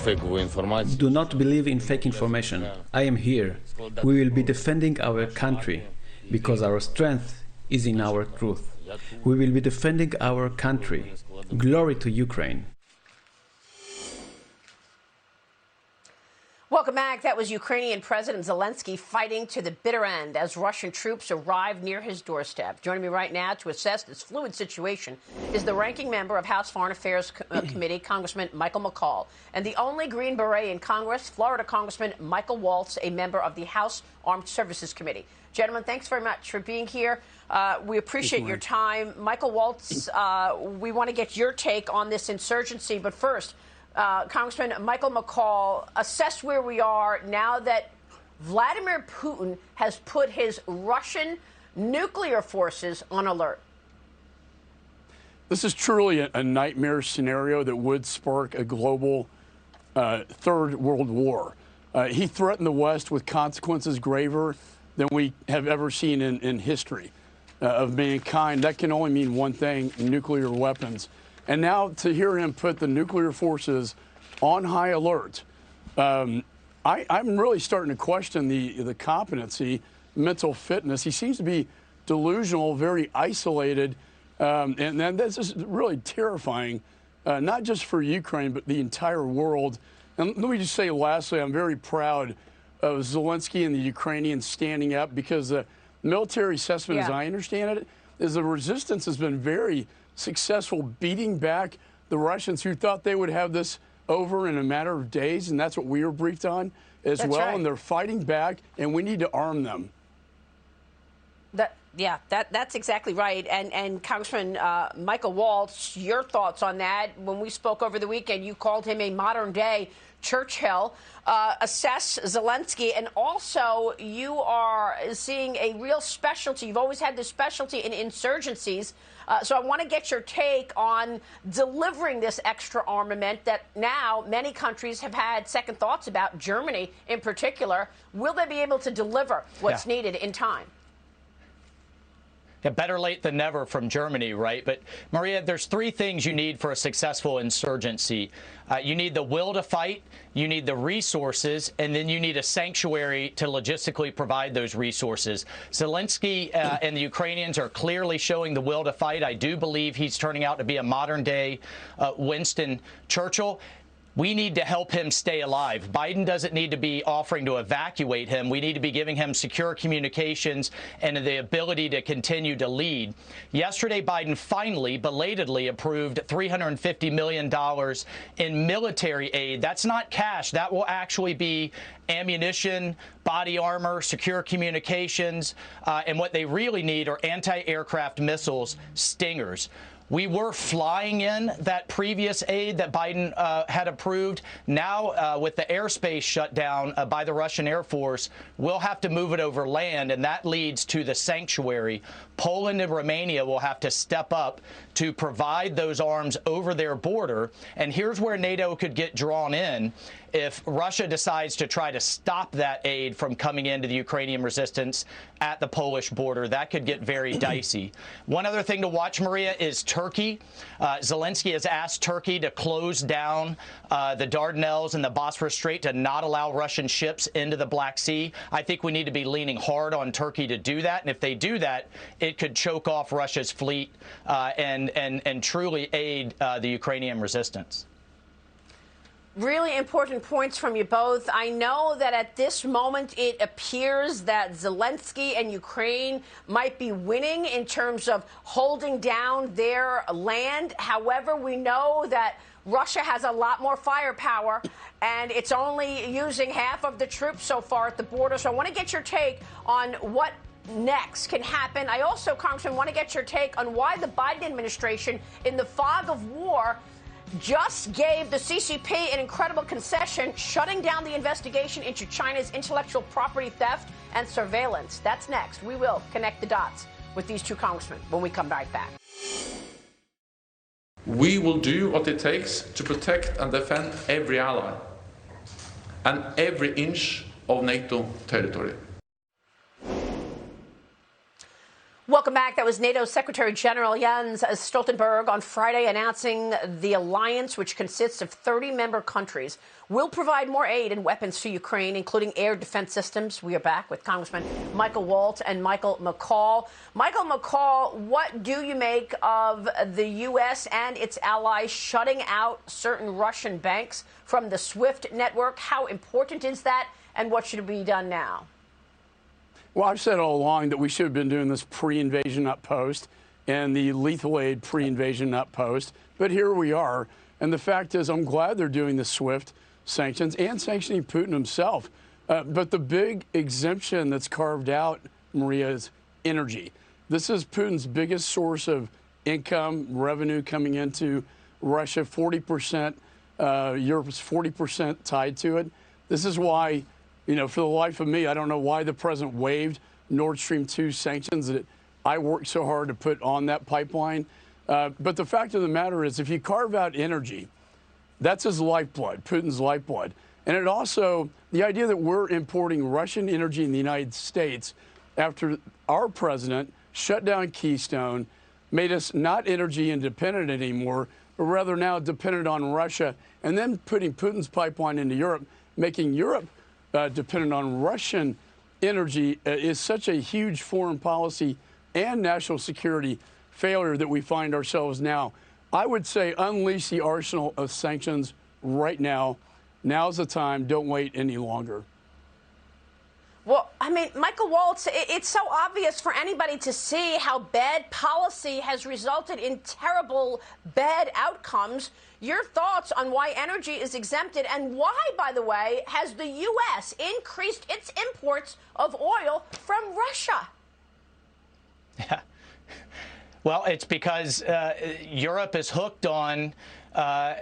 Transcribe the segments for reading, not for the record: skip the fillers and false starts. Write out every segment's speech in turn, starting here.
Do not believe in fake information. I am here. We will be defending our country because our strength is in our truth. We will be defending our country. Glory to Ukraine. Welcome back. That was Ukrainian President Zelenskyy fighting to the bitter end as Russian troops arrived near his doorstep. Joining me right now to assess this fluid situation is the ranking member of House Foreign Affairs Committee, Congressman Michael McCaul, and the only Green Beret in Congress, Florida Congressman Michael Waltz, a member of the House Armed Services Committee. Gentlemen, thanks very much for being here. We appreciate your time. Michael Waltz, we want to get your take on this insurgency, but first, Congressman Michael McCaul, assess where we are now that Vladimir Putin has put his Russian nuclear forces on alert. This is truly a nightmare scenario that would spark a global third world war. He threatened the West with consequences graver than we have ever seen in history of mankind. That can only mean one thing: nuclear weapons. And now to hear him put the nuclear forces on high alert, I'm really starting to question the competency, mental fitness. He seems to be delusional, very isolated, and this is really terrifying, not just for Ukraine, but the entire world. And let me just say lastly, I'm very proud of Zelenskyy and the Ukrainians standing up, because the military assessment, as I understand it, is the resistance has been very successful, beating back the Russians, who thought they would have this over in a matter of days, and that's what we were briefed on as well. Right. And they're fighting back, and we need to arm them. That's exactly right. And Congressman Michael Waltz, your thoughts on that? When we spoke over the weekend, you called him a modern-day Churchill. Assess Zelenskyy, and also you are seeing a real specialty. You've always had this specialty in insurgencies. So I want to get your take on delivering this extra armament that now many countries have had second thoughts about, Germany in particular. Will they be able to deliver what's needed in time? Yeah, better late than never from Germany, right? But, Maria, there's three things you need for a successful insurgency. You need the will to fight, you need the resources, and then you need a sanctuary to logistically provide those resources. Zelenskyy and the Ukrainians are clearly showing the will to fight. I do believe he's turning out to be a modern-day Winston Churchill. We need to help him stay alive. Biden doesn't need to be offering to evacuate him. We need to be giving him secure communications and the ability to continue to lead. Yesterday, Biden finally, belatedly, approved $350 million in military aid. That's not cash. That will actually be ammunition, body armor, secure communications, and what they really need are anti-aircraft missiles, Stingers. We were flying in that previous aid that Biden had approved. Now, with the airspace shut down by the Russian Air Force, we'll have to move it over land, and that leads to the sanctuary. Poland and Romania will have to step up to provide those arms over their border. And here's where NATO could get drawn in. If Russia decides to try to stop that aid from coming into the Ukrainian resistance at the Polish border, that could get very dicey. One other thing to watch, Maria, is Turkey. Zelenskyy has asked Turkey to close down the Dardanelles and the Bosphorus Strait to not allow Russian ships into the Black Sea. I think we need to be leaning hard on Turkey to do that. And if they do that, it could choke off Russia's fleet and truly aid the Ukrainian resistance. Really important points from you both. I know that at this moment it appears that Zelenskyy and Ukraine might be winning in terms of holding down their land. However, we know that Russia has a lot more firepower, and it's only using half of the troops so far at the border. So I want to get your take on what next can happen. I also, Congressman, want to get your take on why the Biden administration, in the fog of war, just gave the CCP an incredible concession, shutting down the investigation into China's intellectual property theft and surveillance. That's next. We will connect the dots with these two congressmen when we come right back. We will do what it takes to protect and defend every ally and every inch of NATO territory. Welcome back. That was NATO Secretary General Jens Stoltenberg on Friday announcing the alliance, which consists of 30 member countries, will provide more aid and weapons to Ukraine, including air defense systems. We are back with Congressman Michael Waltz and Michael McCaul. Michael McCaul, what do you make of the U.S. and its allies shutting out certain Russian banks from the SWIFT network? How important is that, and what should be done now? Well, I've said all along that we should have been doing this pre-invasion, not post, and the lethal aid pre-invasion, not post. But here we are. And the fact is, I'm glad they're doing the SWIFT sanctions and sanctioning Putin himself. But the big exemption that's carved out, Maria, is energy. This is Putin's biggest source of income, revenue coming into Russia, 40%. Europe's 40% tied to it. This is why, you know, for the life of me, I don't know why the president waived Nord Stream 2 sanctions that I worked so hard to put on that pipeline. But the fact of the matter is, if you carve out energy, that's his lifeblood, Putin's lifeblood. And it also, the idea that we're importing Russian energy in the United States after our president shut down Keystone, made us not energy independent anymore, but rather now dependent on Russia, and then putting Putin's pipeline into Europe, making Europe dependent on Russian energy is such a huge foreign policy and national security failure that we find ourselves now. I would say unleash the arsenal of sanctions right now. Now's the time. Don't wait any longer. Well, I mean, Michael Waltz, it's so obvious for anybody to see how bad policy has resulted in terrible, bad outcomes. Your thoughts on why energy is exempted and why, by the way, has the U.S. increased its imports of oil from Russia? Yeah. Well, it's because Europe is hooked on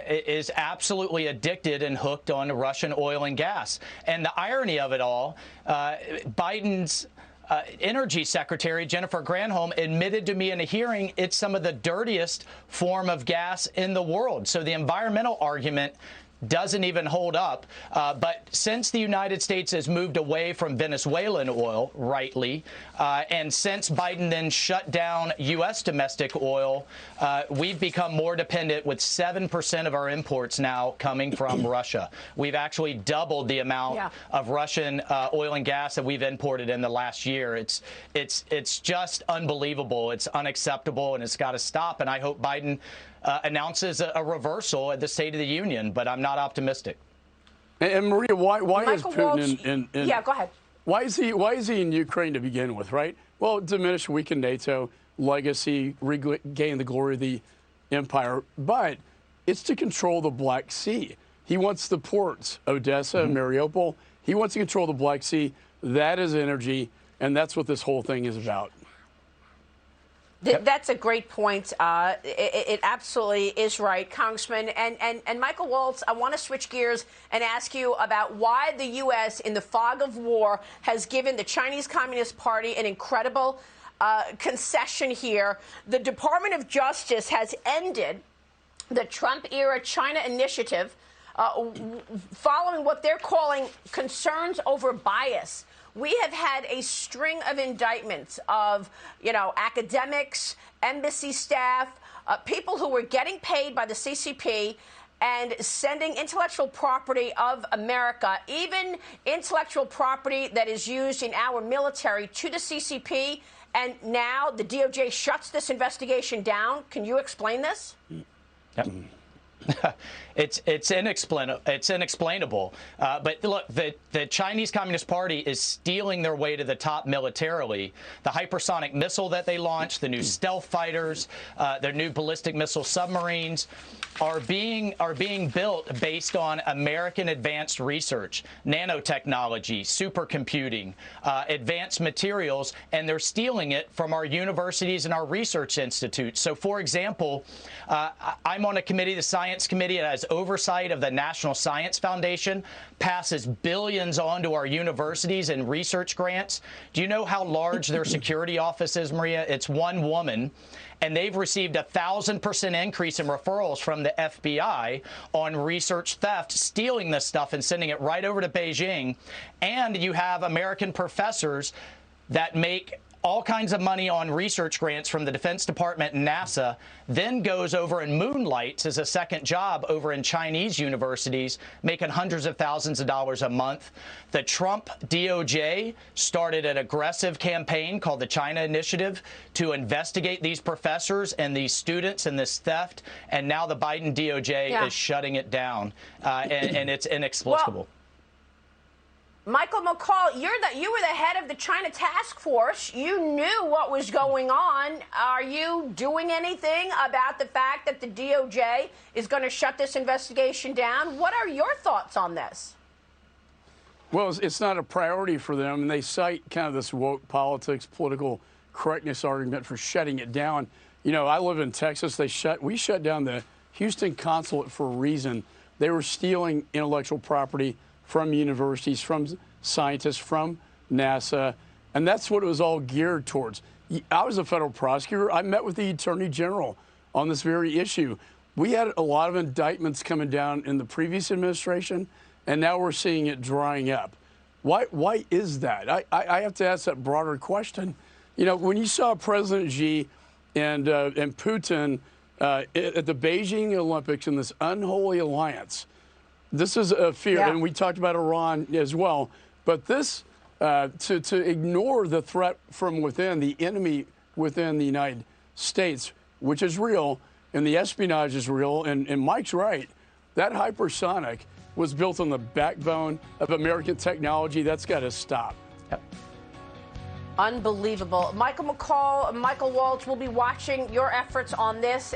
is absolutely addicted and hooked on Russian oil and gas. And the irony of it all, Biden's Energy Secretary, Jennifer Granholm, admitted to me in a hearing it's some of the dirtiest form of gas in the world. So the environmental argument doesn't even hold up. But since the United States has moved away from Venezuelan oil, rightly, and since Biden then shut down U.S. domestic oil, we've become more dependent, with 7% of our imports now coming from Russia. We've actually doubled the amount of Russian oil and gas that we've imported in the last year. It's just unbelievable. It's unacceptable, and it's got to stop. And I hope Biden announces a reversal at the State of the Union, but I'm not optimistic. And Maria, why is Putin in yeah, go ahead. Why is he in Ukraine to begin with, right? Well, diminish, weaken NATO, legacy, regain the glory of the empire, but it's to control the Black Sea. He wants the ports, Odessa, Mariupol. He wants to control the Black Sea. That is energy, and that's what this whole thing is about. That's a great point. It absolutely is right, Congressman. And Michael Waltz, I want to switch gears and ask you about why the U.S., in the fog of war, has given the Chinese Communist Party an incredible concession here. The Department of Justice has ended the Trump-era China initiative following what they're calling concerns over bias. We have had a string of indictments of, academics, embassy staff, people who were getting paid by the CCP and sending intellectual property of America, even intellectual property that is used in our military, to the CCP. And now the DOJ shuts this investigation down. Can you explain this? Yep. It's inexplainable. But look, the Chinese Communist Party is stealing their way to the top militarily. The hypersonic missile that they launched, the new stealth fighters, their new ballistic missile submarines are being built based on American advanced research, nanotechnology, supercomputing, advanced materials, and they're stealing it from our universities and our research institutes. So, for example, I'm on a committee, the Science Committee, that has oversight of the National Science Foundation, passes billions on to our universities and research grants. Do you know how large their security office is, Maria? It's one woman. And they've received 1,000% increase in referrals from the FBI on research theft, stealing this stuff and sending it right over to Beijing. And you have American professors that make all kinds of money on research grants from the Defense Department and NASA, then goes over and moonlights as a second job over in Chinese universities, making hundreds of thousands of dollars a month. The Trump DOJ started an aggressive campaign called the China Initiative to investigate these professors and these students and this theft, and now the Biden DOJ is shutting it down, and it's inexplicable. Well, Michael McCaul, you were the head of the China task force. You knew what was going on. Are you doing anything about the fact that the DOJ is going to shut this investigation down? What are your thoughts on this? Well, it's not a priority for them, and they cite kind of this woke politics, political correctness argument for shutting it down. You know, I live in Texas. We shut down the Houston consulate for a reason. They were stealing intellectual property from universities, from scientists, from NASA, and that's what it was all geared towards. I was a federal prosecutor. I met with the Attorney General on this very issue. We had a lot of indictments coming down in the previous administration, and now we're seeing it drying up. Why is that? I have to ask that broader question. You know, when you saw President Xi and Putin at the Beijing Olympics in this unholy alliance, this is a fear, and we talked about Iran as well, but this, to ignore the threat from within, the enemy within the United States, which is real, and the espionage is real, and Mike's right, that hypersonic was built on the backbone of American technology. That's got to stop. Yep. Unbelievable. Michael McCaul, Michael Waltz will be watching your efforts on this.